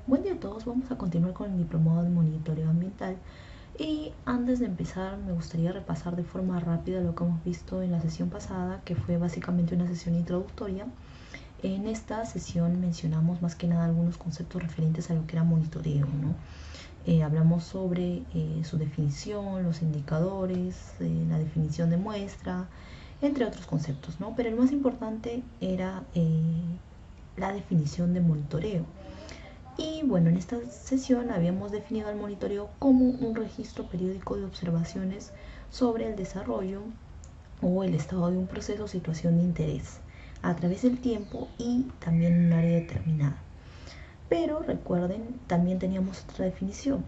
Buen día a todos, vamos a continuar con el diplomado de monitoreo ambiental y antes de empezar me gustaría repasar de forma rápida lo que hemos visto en la sesión pasada, que fue básicamente una sesión introductoria. En esta sesión mencionamos más que nada algunos conceptos referentes a lo que era monitoreo, ¿no? Hablamos sobre su definición, los indicadores, la definición de muestra, entre otros conceptos, ¿no? Pero el más importante era la definición de monitoreo. Y bueno, en esta sesión habíamos definido el monitoreo como un registro periódico de observaciones sobre el desarrollo o el estado de un proceso o situación de interés a través del tiempo y también en un área determinada. Pero recuerden, también teníamos otra definición.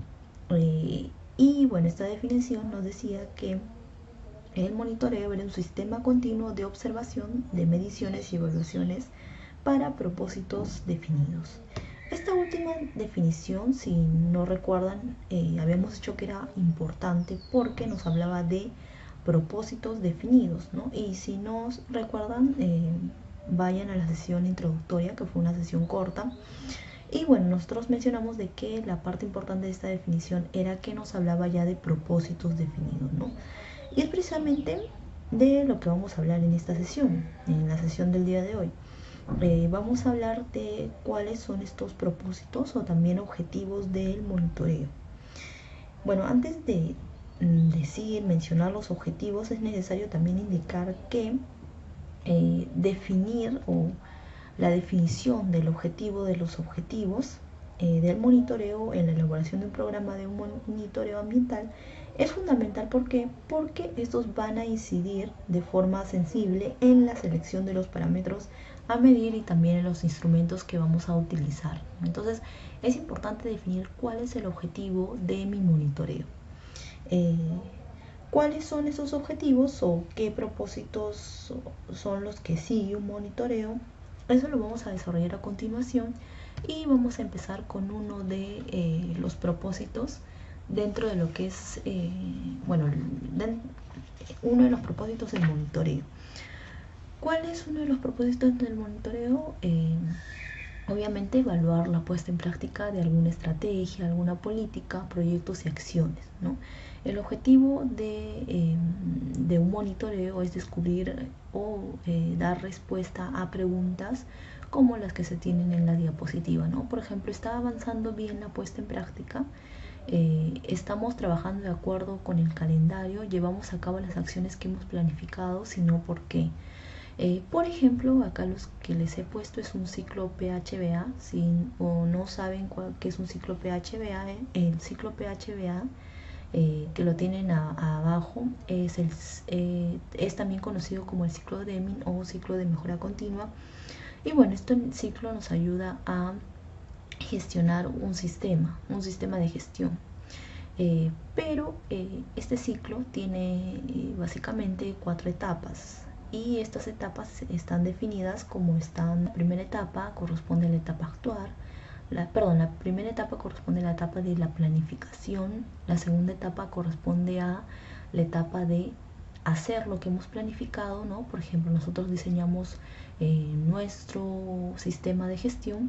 Y bueno, esta definición nos decía que el monitoreo era un sistema continuo de observación, de mediciones y evaluaciones para propósitos definidos. Esta última definición, si no recuerdan, habíamos dicho que era importante porque nos hablaba de propósitos definidos, ¿no? Y si no recuerdan, vayan a la sesión introductoria, que fue una sesión corta. Y bueno, nosotros mencionamos de que la parte importante de esta definición era que nos hablaba ya de propósitos definidos, ¿no? Y es precisamente de lo que vamos a hablar en esta sesión, en la sesión del día de hoy. Vamos a hablar de cuáles son estos propósitos o también objetivos del monitoreo. Bueno, antes de mencionar los objetivos, es necesario también indicar que definir o la definición del objetivo de los objetivos del monitoreo en la elaboración de un programa de un monitoreo ambiental es fundamental. ¿Por qué? Porque estos van a incidir de forma sensible en la selección de los parámetros a medir y también en los instrumentos que vamos a utilizar. Entonces es importante definir cuál es el objetivo de mi monitoreo. ¿Cuáles son esos objetivos o qué propósitos son los que sigue un monitoreo? Eso lo vamos a desarrollar a continuación y vamos a empezar con uno de los propósitos dentro de lo que es, uno de los propósitos del monitoreo. ¿Cuál es uno de los propósitos del monitoreo? Obviamente evaluar la puesta en práctica de alguna estrategia, alguna política, proyectos y acciones, ¿no? El objetivo de un monitoreo es descubrir o dar respuesta a preguntas como las que se tienen en la diapositiva, ¿no? Por ejemplo, ¿está avanzando bien la puesta en práctica? ¿Estamos trabajando de acuerdo con el calendario? ¿Llevamos a cabo las acciones que hemos planificado? Si no, ¿por qué? Por ejemplo, acá los que les he puesto es un ciclo PHBA. Si o no saben qué es un ciclo PHBA, el ciclo PHBA, que lo tienen abajo, es también conocido como el ciclo Deming o ciclo de mejora continua. Y bueno, este ciclo nos ayuda a gestionar un sistema de gestión. Pero este ciclo tiene básicamente 4 etapas. Y estas etapas están definidas como están. La primera etapa corresponde a la etapa actuar. La primera etapa corresponde a la etapa de la planificación. La segunda etapa corresponde a la etapa de hacer lo que hemos planificado, ¿no? Por ejemplo, nosotros diseñamos nuestro sistema de gestión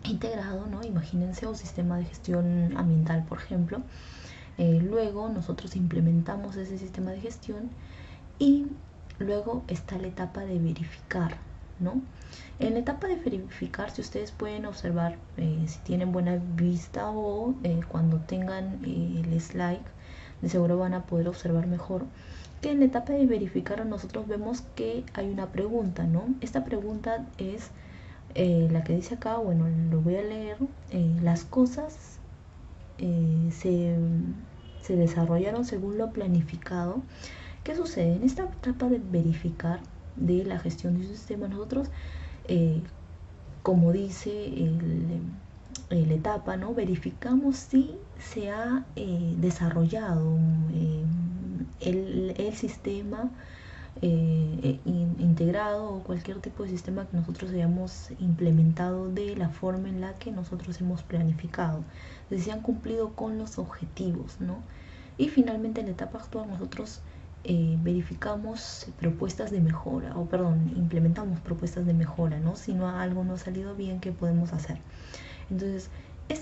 integrado, ¿no? Imagínense un sistema de gestión ambiental, por ejemplo. Luego nosotros implementamos ese sistema de gestión y luego está la etapa de verificar, ¿no? En la etapa de verificar, si ustedes pueden observar, si tienen buena vista o cuando tengan el slide, de seguro van a poder observar mejor que en la etapa de verificar nosotros vemos que hay una pregunta, ¿no? Esta pregunta es la que dice acá, bueno, lo voy a leer. Las cosas se desarrollaron según lo planificado. ¿Qué sucede? En esta etapa de verificar de la gestión de un sistema, nosotros, como dice la etapa, ¿no? Verificamos si se ha desarrollado el sistema integrado o cualquier tipo de sistema que nosotros hayamos implementado de la forma en la que nosotros hemos planificado, si se han cumplido con los objetivos, ¿no? Y finalmente en la etapa actual nosotros verificamos propuestas de mejora, implementamos propuestas de mejora, ¿no? Si algo no ha salido bien, ¿qué podemos hacer? Entonces,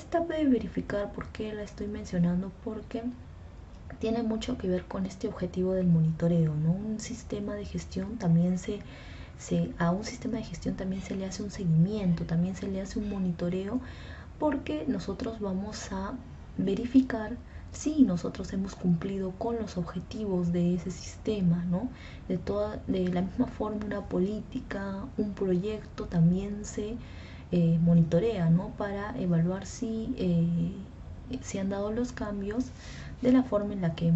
esta de verificar, ¿por qué la estoy mencionando? Porque tiene mucho que ver con este objetivo del monitoreo, ¿no? Un sistema de gestión también a un sistema de gestión también se le hace un seguimiento, también se le hace un monitoreo, porque nosotros vamos a verificar si nosotros hemos cumplido con los objetivos de ese sistema, ¿no? De la misma forma, una política, un proyecto también se monitorea, ¿no? Para evaluar si se han dado los cambios de la forma en la que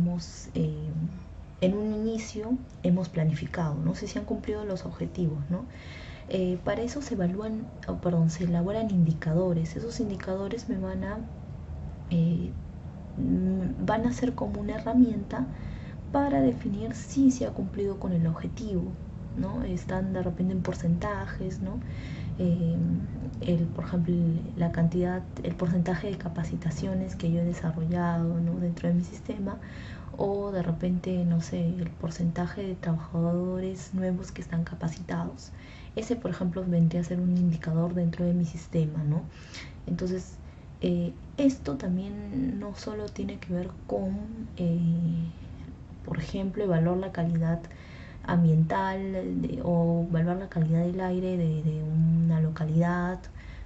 en un inicio hemos planificado, no sé si han cumplido los objetivos, ¿no? Para eso se evalúan, se elaboran indicadores. Esos indicadores van a ser como una herramienta para definir si se ha cumplido con el objetivo, ¿no? Están de repente en porcentajes, ¿no? Por ejemplo, el porcentaje de capacitaciones que yo he desarrollado, ¿no? Dentro de mi sistema, o de repente, no sé, el porcentaje de trabajadores nuevos que están capacitados. Ese, por ejemplo, vendría a ser un indicador dentro de mi sistema, ¿no? Entonces, esto también no solo tiene que ver con, por ejemplo, evaluar la calidad ambiental o evaluar la calidad del aire de una localidad,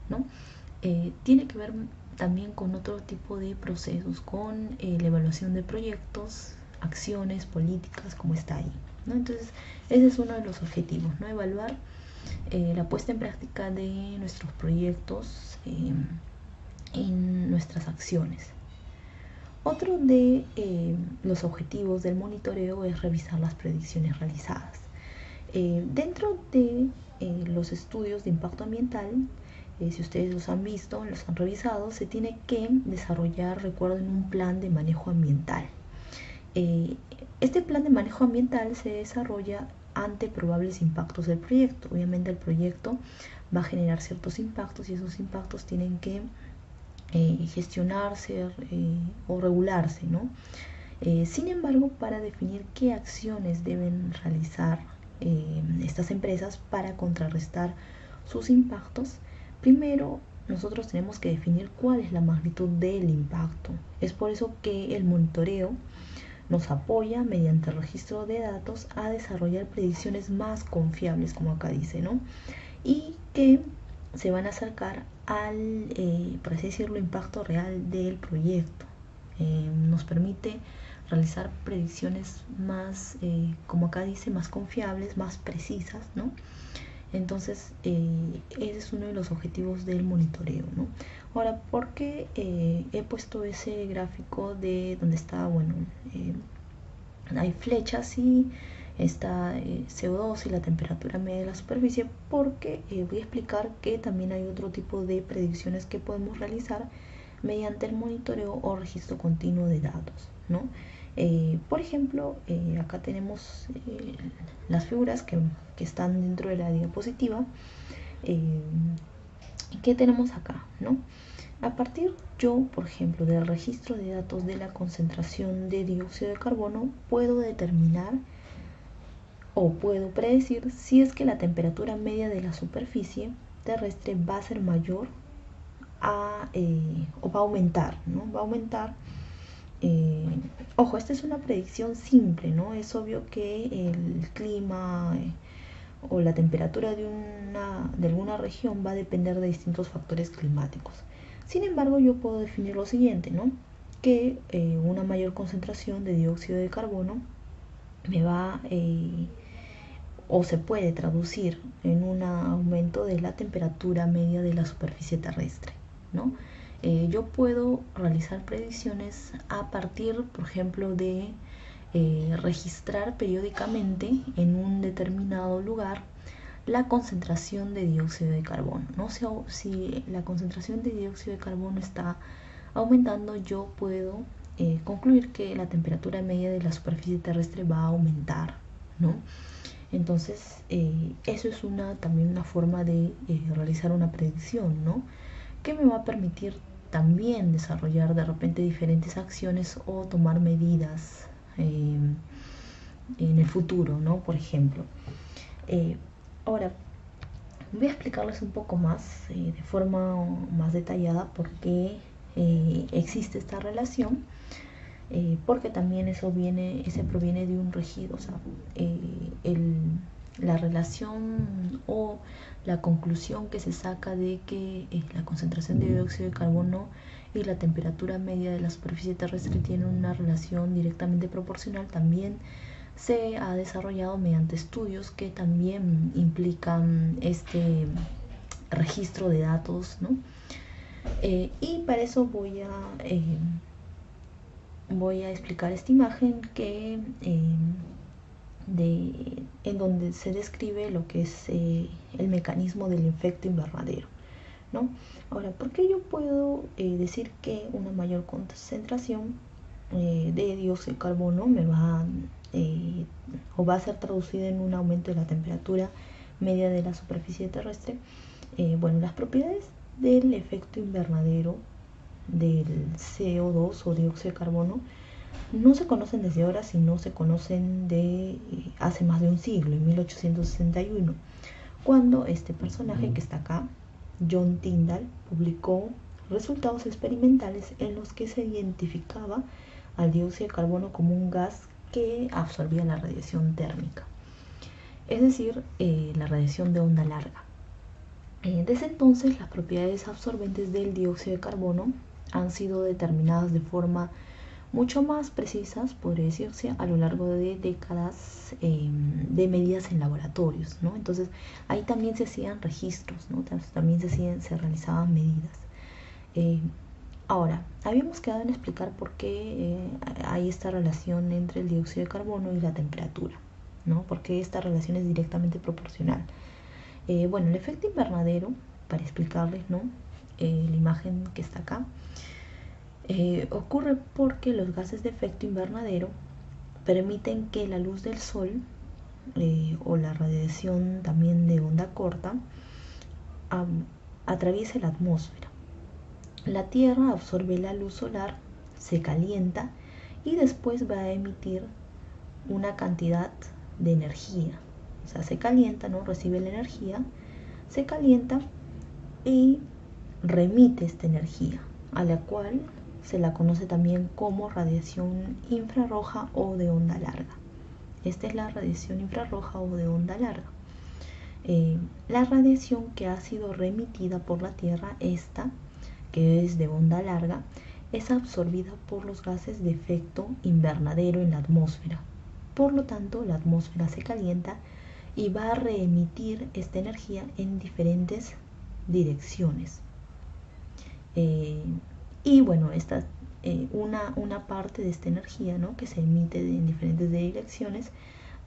¿no? Tiene que ver también con otro tipo de procesos, con la evaluación de proyectos, acciones, políticas, como está ahí, ¿no? Entonces, ese es uno de los objetivos, ¿no? Evaluar la puesta en práctica de nuestros proyectos en nuestras acciones. Otro de los objetivos del monitoreo es revisar las predicciones realizadas. Dentro de los estudios de impacto ambiental, si ustedes los han visto, los han revisado, se tiene que desarrollar, recuerden, un plan de manejo ambiental. Este plan de manejo ambiental se desarrolla ante probables impactos del proyecto. Obviamente el proyecto va a generar ciertos impactos y esos impactos tienen que gestionarse o regularse, ¿no? Sin embargo, para definir qué acciones deben realizar estas empresas para contrarrestar sus impactos, primero nosotros tenemos que definir cuál es la magnitud del impacto. Es por eso que el monitoreo nos apoya mediante el registro de datos a desarrollar predicciones más confiables, como acá dice, ¿no? Y que se van a acercar al, por así decirlo, impacto real del proyecto. Nos permite realizar predicciones más, como acá dice, más confiables, más precisas, ¿no? Entonces, ese es uno de los objetivos del monitoreo, ¿no? Ahora, ¿por qué he puesto ese gráfico de donde está, bueno, hay flechas y está CO2 y la temperatura media de la superficie? Porque voy a explicar que también hay otro tipo de predicciones que podemos realizar mediante el monitoreo o registro continuo de datos, ¿no? Por ejemplo, acá tenemos las figuras que están dentro de la diapositiva. ¿Qué tenemos acá, no? A partir por ejemplo, del registro de datos de la concentración de dióxido de carbono, puedo determinar o puedo predecir si es que la temperatura media de la superficie terrestre va a ser mayor o va a aumentar, ¿no? Va a aumentar. Ojo, esta es una predicción simple, ¿no? Es obvio que el clima o la temperatura de alguna región va a depender de distintos factores climáticos. Sin embargo, yo puedo definir lo siguiente, ¿no? Que una mayor concentración de dióxido de carbono me va o se puede traducir en un aumento de la temperatura media de la superficie terrestre, ¿no? Yo puedo realizar predicciones a partir, por ejemplo, de registrar periódicamente en un determinado lugar la concentración de dióxido de carbono, ¿no? Si la concentración de dióxido de carbono está aumentando, yo puedo concluir que la temperatura media de la superficie terrestre va a aumentar, ¿no? Entonces, eso es también una forma de realizar una predicción, ¿no? Que me va a permitir también desarrollar de repente diferentes acciones o tomar medidas en el futuro, ¿no? Por ejemplo. Ahora, voy a explicarles un poco más, de forma más detallada, por qué existe esta relación, porque también se proviene de un registro, o sea, la relación o la conclusión que se saca de que la concentración de dióxido de carbono y la temperatura media de la superficie terrestre tienen una relación directamente proporcional, también se ha desarrollado mediante estudios que también implican este registro de datos, ¿no? Y para eso voy a explicar esta imagen en donde se describe lo que es el mecanismo del efecto invernadero, ¿no? Ahora, ¿por qué yo puedo decir que una mayor concentración de dióxido de carbono me va o va a ser traducida en un aumento de la temperatura media de la superficie terrestre? Bueno, las propiedades del efecto invernadero del CO2 o dióxido de carbono no se conocen desde ahora, sino se conocen de hace más de un siglo, en 1861, cuando este personaje que está acá, John Tyndall, publicó resultados experimentales en los que se identificaba al dióxido de carbono como un gas que absorbía la radiación térmica, es decir, la radiación de onda larga. Desde entonces, las propiedades absorbentes del dióxido de carbono han sido determinadas de forma mucho más precisas, podría decirse, a lo largo de décadas de medidas en laboratorios, ¿no? Entonces, ahí también se hacían registros, ¿no? También se realizaban medidas. Ahora, habíamos quedado en explicar por qué hay esta relación entre el dióxido de carbono y la temperatura, ¿no? Porque esta relación es directamente proporcional. Bueno, el efecto invernadero, para explicarles, ¿no? La imagen que está acá, ocurre porque los gases de efecto invernadero permiten que la luz del sol o la radiación también de onda corta atraviese la atmósfera. La Tierra absorbe la luz solar, se calienta y después va a emitir una cantidad de energía. O sea, se calienta, ¿no? Recibe la energía, se calienta y remite esta energía, a la cual se la conoce también como radiación infrarroja o de onda larga. Esta es la radiación infrarroja o de onda larga. La radiación que ha sido remitida por la Tierra, esta, que es de onda larga, es absorbida por los gases de efecto invernadero en la atmósfera. Por lo tanto, la atmósfera se calienta y va a reemitir esta energía en diferentes direcciones. Y bueno, una parte de esta energía, ¿no?, que se emite en diferentes direcciones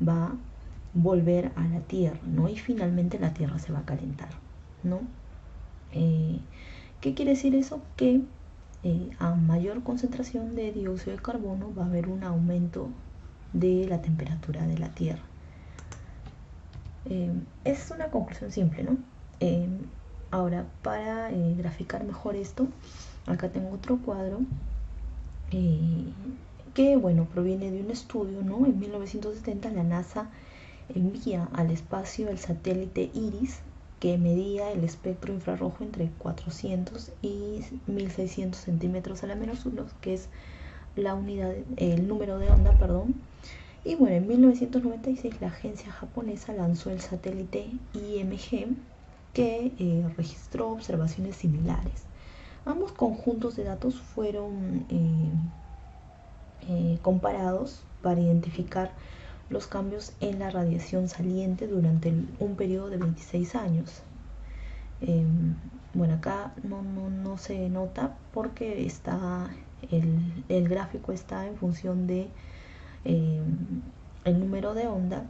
va a volver a la Tierra, ¿no? Y finalmente la Tierra se va a calentar, ¿no? ¿Qué quiere decir eso? Que a mayor concentración de dióxido de carbono va a haber un aumento de la temperatura de la Tierra. Es una conclusión simple, ¿no? Ahora, para graficar mejor esto, acá tengo otro cuadro que, bueno, proviene de un estudio, ¿no? En 1970 la NASA envía al espacio el satélite IRIS, que medía el espectro infrarrojo entre 400 y 1600 centímetros a la menos 1, que es la unidad, el número de onda, perdón. Y bueno, en 1996 la agencia japonesa lanzó el satélite IMG, que registró observaciones similares. Ambos conjuntos de datos fueron comparados para identificar los cambios en la radiación saliente durante un periodo de 26 años. Bueno, acá no se nota porque el gráfico está en función de el número de onda,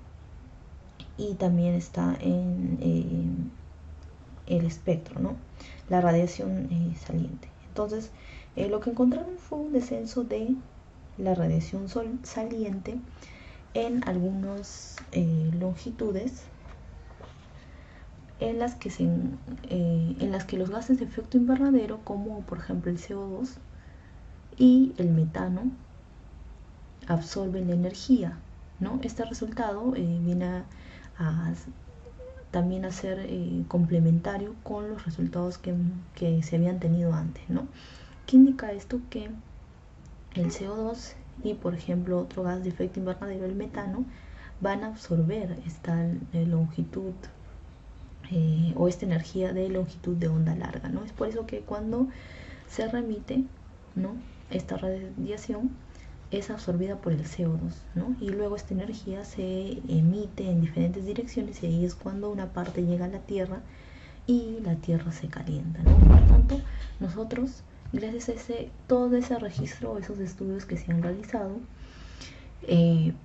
y también está en el espectro, ¿no?, la radiación saliente. Entonces, lo que encontraron fue un descenso de la radiación saliente en algunas longitudes en las que los gases de efecto invernadero, como por ejemplo el CO2 y el metano, absorben la energía, ¿no? Este resultado viene también a ser complementario con los resultados que se habían tenido antes, ¿no? ¿Qué indica esto? Que el CO2 y, por ejemplo, otro gas de efecto invernadero, el metano, van a absorber esta longitud o esta energía de longitud de onda larga, ¿no? Es por eso que cuando se remite, ¿no?, esta radiación es absorbida por el CO2, ¿no? Y luego esta energía se emite en diferentes direcciones y ahí es cuando una parte llega a la Tierra y la Tierra se calienta, ¿no? Por lo tanto, nosotros, gracias a todo ese registro, esos estudios que se han realizado,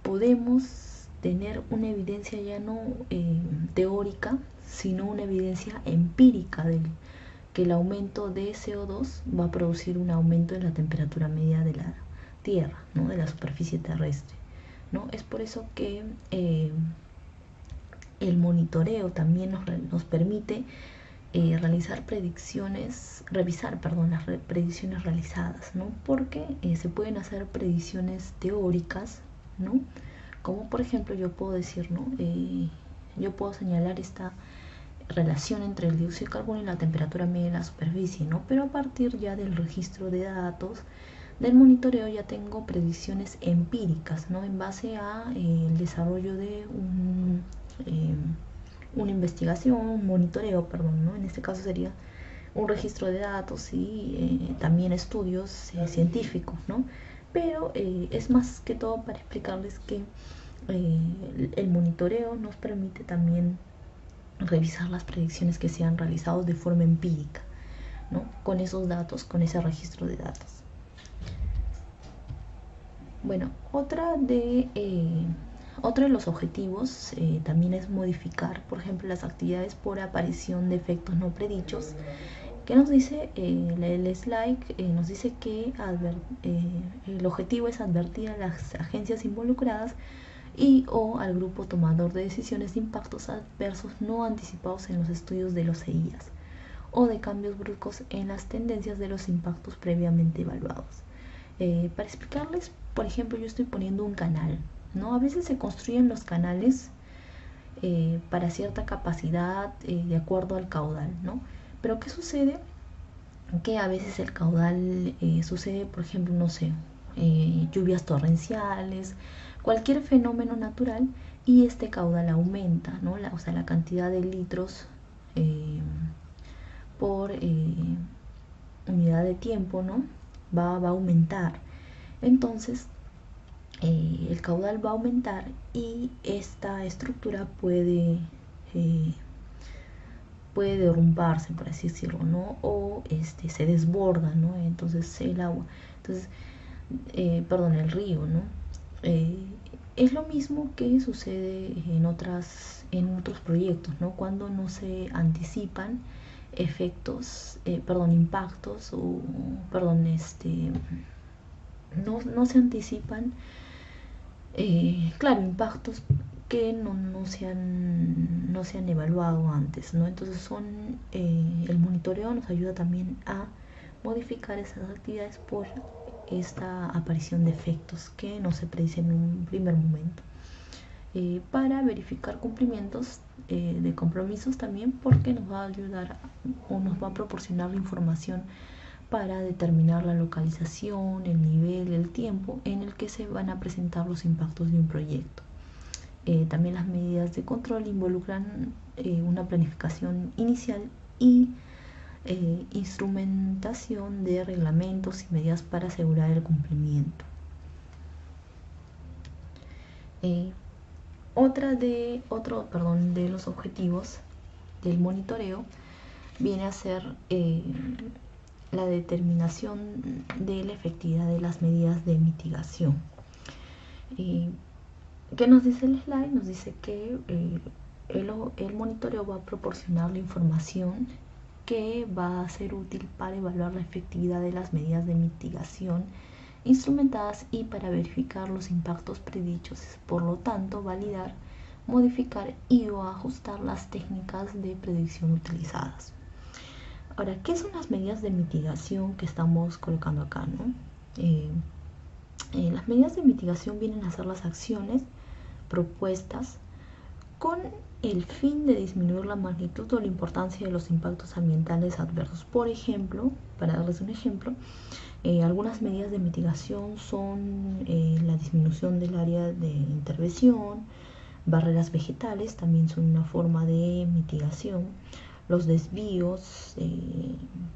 podemos tener una evidencia ya no teórica, sino una evidencia empírica de que el aumento de CO2 va a producir un aumento en la temperatura media de la Tierra, ¿no?, de la superficie terrestre, ¿no? Es por eso que el monitoreo también nos permite realizar predicciones, revisar, perdón, las predicciones realizadas, ¿no? Porque se pueden hacer predicciones teóricas, ¿no? Como por ejemplo yo puedo decir, ¿no? Yo puedo señalar esta relación entre el dióxido de carbono y la temperatura media de la superficie, ¿no? Pero a partir ya del registro de datos, del monitoreo, ya tengo predicciones empíricas, ¿no? En base a el desarrollo de una investigación, un monitoreo, perdón, ¿no? En este caso sería un registro de datos y también estudios científicos, ¿no? Pero es más que todo para explicarles que el monitoreo nos permite también revisar las predicciones que se han realizado de forma empírica, ¿no?, con esos datos, con ese registro de datos. Bueno, otro de los objetivos también es modificar, por ejemplo, las actividades por aparición de efectos no predichos. ¿Qué nos dice el slide? Nos dice que el objetivo es advertir a las agencias involucradas y o al grupo tomador de decisiones de impactos adversos no anticipados en los estudios de los EIAs o de cambios bruscos en las tendencias de los impactos previamente evaluados. Para explicarles, por ejemplo, yo estoy poniendo un canal, ¿no? A veces se construyen los canales para cierta capacidad de acuerdo al caudal, ¿no? Pero ¿qué sucede? Que a veces el caudal sucede, por ejemplo, no sé, lluvias torrenciales, cualquier fenómeno natural, y este caudal aumenta, ¿no? O sea, la cantidad de litros por unidad de tiempo, ¿no?, va a aumentar. Entonces, el caudal va a aumentar y esta estructura puede derrumbarse, por así decirlo, ¿no? O se desborda, ¿no? Entonces el agua, perdón, el río, ¿no? Es lo mismo que sucede en otros proyectos, ¿no? Cuando no se anticipan impactos o, no se anticipan, claro, impactos que no se han evaluado antes, ¿no? Entonces el monitoreo nos ayuda también a modificar esas actividades por esta aparición de efectos que no se predicen en un primer momento, para verificar cumplimientos de compromisos también, porque nos va a ayudar o nos va a proporcionar la información para determinar la localización, el nivel, el tiempo en el que se van a presentar los impactos de un proyecto. También las medidas de control involucran una planificación inicial y instrumentación de reglamentos y medidas para asegurar el cumplimiento. De los objetivos del monitoreo viene a ser la determinación de la efectividad de las medidas de mitigación. ¿Qué nos dice el slide? Nos dice que el monitoreo va a proporcionar la información que va a ser útil para evaluar la efectividad de las medidas de mitigación instrumentadas y para verificar los impactos predichos. Por lo tanto, validar, modificar y o ajustar las técnicas de predicción utilizadas. Ahora, ¿qué son las medidas de mitigación que estamos colocando acá, ¿no? Las medidas de mitigación vienen a ser las acciones propuestas con el fin de disminuir la magnitud o la importancia de los impactos ambientales adversos. Por ejemplo, para darles un ejemplo, algunas medidas de mitigación son la disminución del área de intervención, barreras vegetales también son una forma de mitigación, los desvíos,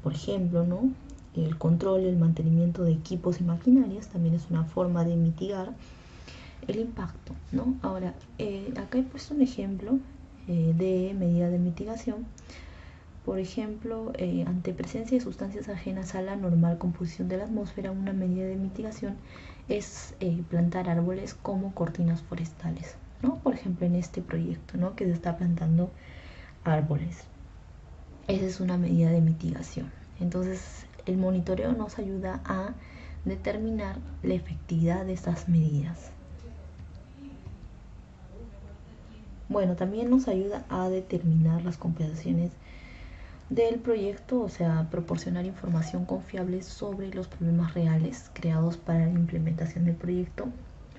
por ejemplo, ¿no? El control, el mantenimiento de equipos y maquinarias también es una forma de mitigar el impacto, ¿no? Ahora, acá he puesto un ejemplo de medida de mitigación. Por ejemplo, ante presencia de sustancias ajenas a la normal composición de la atmósfera, una medida de mitigación es plantar árboles como cortinas forestales, ¿no? Por ejemplo, en este proyecto, ¿no? Que se está plantando árboles. Esa es una medida de mitigación. Entonces, el monitoreo nos ayuda a determinar la efectividad de estas medidas. Bueno, también nos ayuda a determinar las compensaciones del proyecto, o sea, proporcionar información confiable sobre los problemas reales creados para la implementación del proyecto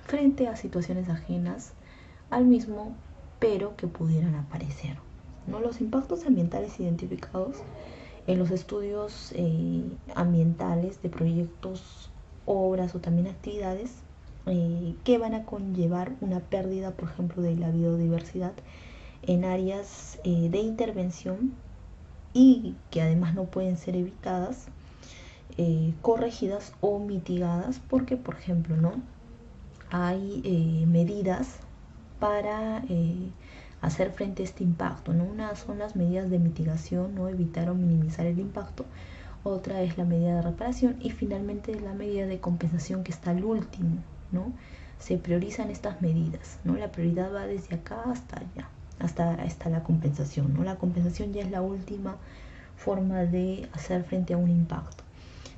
frente a situaciones ajenas al mismo, pero que pudieran aparecer, ¿no? Los impactos ambientales identificados en los estudios ambientales de proyectos, obras o también actividades que van a conllevar una pérdida, por ejemplo, de la biodiversidad en áreas de intervención y que además no pueden ser evitadas, corregidas o mitigadas porque, por ejemplo, ¿no? Hay medidas para hacer frente a este impacto, ¿no? Una son las medidas de mitigación, ¿no? Evitar o minimizar el impacto. Otra es la medida de reparación y finalmente la medida de compensación, que está al último, ¿no? Se priorizan estas medidas, ¿no? La prioridad va desde acá hasta allá, hasta la compensación, ¿no? La compensación ya es la última forma de hacer frente a un impacto.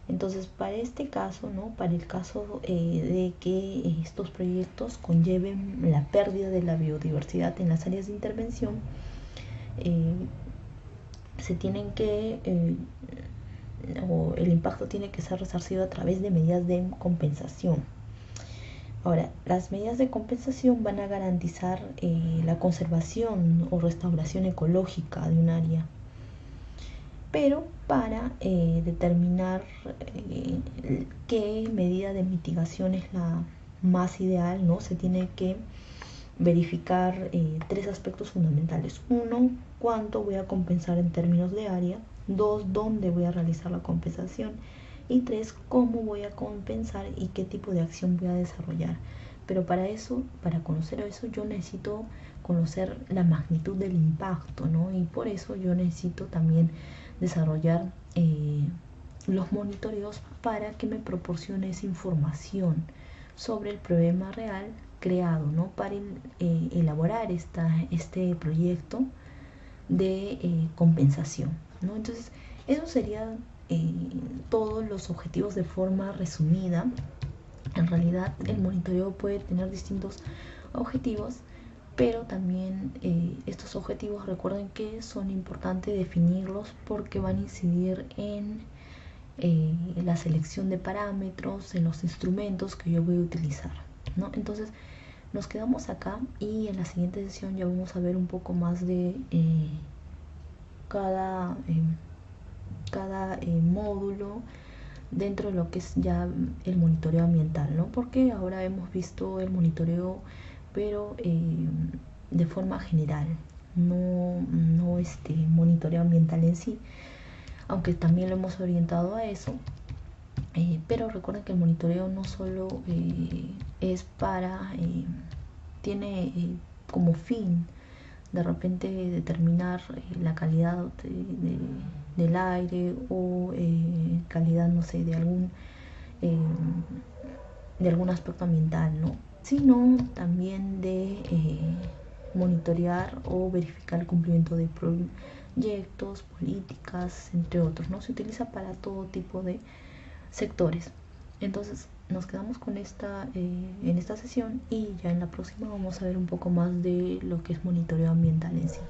Entonces, para este caso, ¿no? Para el caso de que estos proyectos conlleven la pérdida de la biodiversidad en las áreas de intervención, se tienen que o el impacto tiene que ser resarcido a través de medidas de compensación. Ahora, las medidas de compensación van a garantizar la conservación o restauración ecológica de un área, pero para determinar qué medida de mitigación es la más ideal, ¿no? Se tiene que verificar tres aspectos fundamentales. Uno, cuánto voy a compensar en términos de área. Dos, dónde voy a realizar la compensación. Y tres, cómo voy a compensar y qué tipo de acción voy a desarrollar. Pero para eso, para conocer eso, yo necesito conocer la magnitud del impacto, ¿no? Y por eso yo necesito también desarrollar los monitoreos para que me proporcione esa información sobre el problema real creado, ¿no? Para elaborar este proyecto de compensación, ¿no? Entonces, eso sería todos los objetivos de forma resumida. En realidad, el monitoreo puede tener distintos objetivos, pero también estos objetivos, recuerden que son importantes definirlos porque van a incidir en la selección de parámetros, en los instrumentos que yo voy a utilizar, ¿no? Entonces, nos quedamos acá y en la siguiente sesión ya vamos a ver un poco más de cada módulo dentro de lo que es ya el monitoreo ambiental, ¿no? Porque ahora hemos visto el monitoreo, pero de forma general, no este monitoreo ambiental en sí, aunque también lo hemos orientado a eso. Pero recuerden que el monitoreo no solo es para, tiene como fin de repente determinar la calidad del aire o calidad, no sé, de algún aspecto ambiental, ¿no? Sino también de monitorear o verificar el cumplimiento de proyectos, políticas, entre otros, ¿no? Se utiliza para todo tipo de sectores. Entonces nos quedamos con en esta sesión y ya en la próxima vamos a ver un poco más de lo que es monitoreo ambiental en sí.